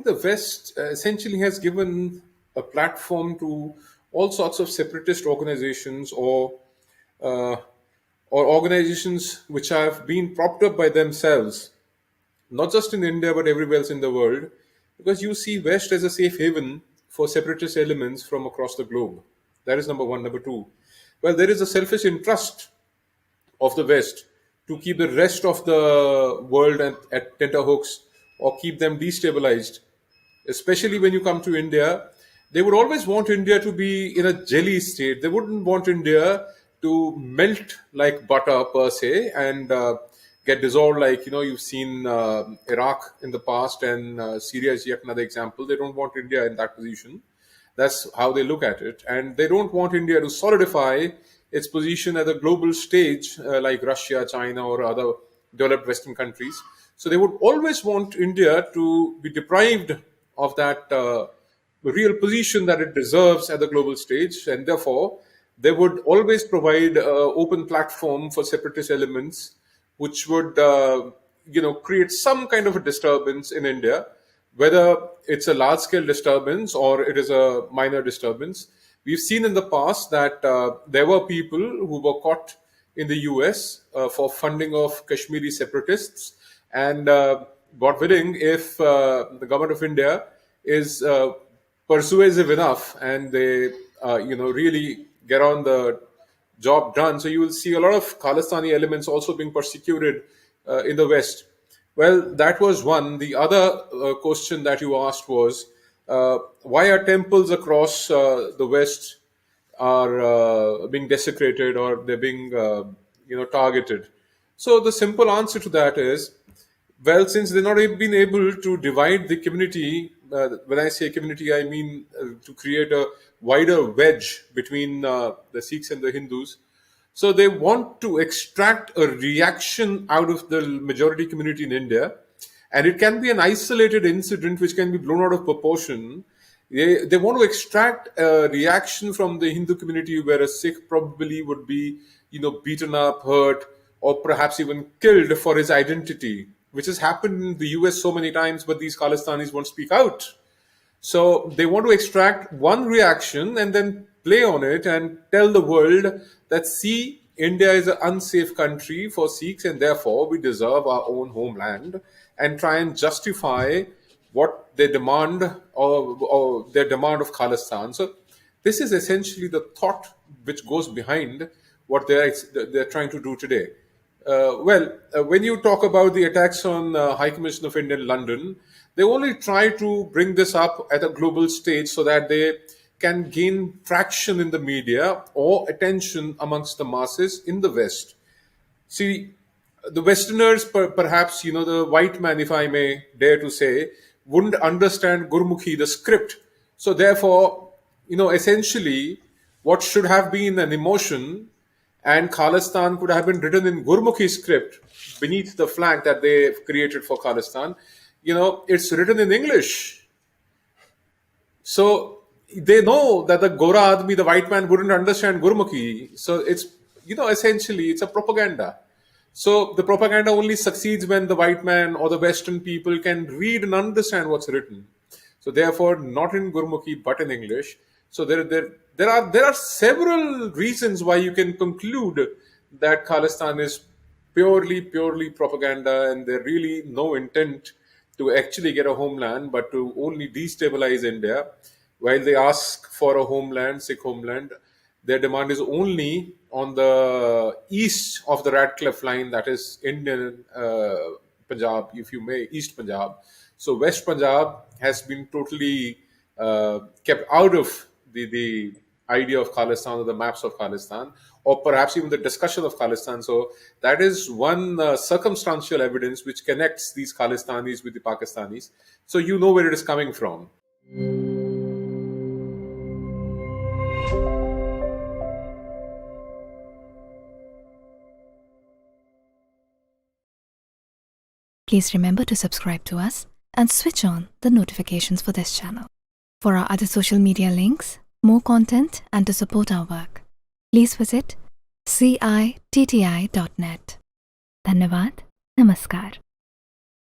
the West essentially has given a platform to all sorts of separatist organizations uh, or organizations which have been propped up by themselves, not just in India but everywhere else in the world, because you see West as a safe haven for separatist elements from across the globe. That is number one. Number two, well, there is a selfish interest of the West to keep the rest of the world at tenterhooks or keep them destabilized, especially when you come to India. They would always want India to be in a jelly state. They wouldn't want India to melt like butter per se and get dissolved like, you've seen Iraq in the past, and Syria is yet another example. They don't want India in that position. That's how they look at it. And they don't want India to solidify its position at the global stage, like Russia, China, or other developed Western countries. So they would always want India to be deprived of that real position that it deserves at the global stage. And therefore, they would always provide an open platform for separatist elements, which would, create some kind of a disturbance in India, whether it's a large scale disturbance or it is a minor disturbance. We've seen in the past that there were people who were caught in the US for funding of Kashmiri separatists. And God willing, if the government of India is persuasive enough and they, really get on the job done, so you will see a lot of Khalistani elements also being persecuted in the West. Well, that was one. The other question that you asked was, why are temples across the West are being desecrated or they're being targeted? So the simple answer to that is, well, since they're not been able to divide the community, when I say community, I mean to create a wider wedge between the Sikhs and the Hindus. So they want to extract a reaction out of the majority community in India, and it can be an isolated incident which can be blown out of proportion. They want to extract a reaction from the Hindu community where a Sikh probably would be, beaten up, hurt, or perhaps even killed for his identity, which has happened in the US so many times, but these Khalistanis won't speak out. So they want to extract one reaction and then play on it and tell the world that, see, India is an unsafe country for Sikhs and therefore we deserve our own homeland, and try and justify what they demand or their demand of Khalistan. So this is essentially the thought which goes behind what they're trying to do today. When you talk about the attacks on High Commission of India in London, they only try to bring this up at a global stage so that they can gain traction in the media or attention amongst the masses in the West. See, the Westerners, perhaps, the white man, if I may dare to say, wouldn't understand Gurmukhi, the script. So therefore, essentially, what should have been an emotion and Khalistan could have been written in Gurmukhi script beneath the flag that they've created for Khalistan. It's written in English. So they know that the Gora Admi, the white man, wouldn't understand Gurmukhi. So it's, essentially, it's a propaganda. So the propaganda only succeeds when the white man or the Western people can read and understand what's written. So therefore, not in Gurmukhi, but in English. So there are several reasons why you can conclude that Khalistan is purely propaganda, and there really no intent to actually get a homeland, but to only destabilize India. While they ask for a homeland, Sikh homeland, their demand is only on the east of the Radcliffe line, that is Indian Punjab, if you may, East Punjab. So West Punjab has been totally kept out of the idea of Khalistan or the maps of Khalistan, or perhaps even the discussion of Khalistan. So that is one circumstantial evidence which connects these Khalistanis with the Pakistanis. So you know where it is coming from. Please remember to subscribe to us and switch on the notifications for this channel. For our other social media links, more content, and to support our work, please visit citti.net. Dhanyavad. Namaskar.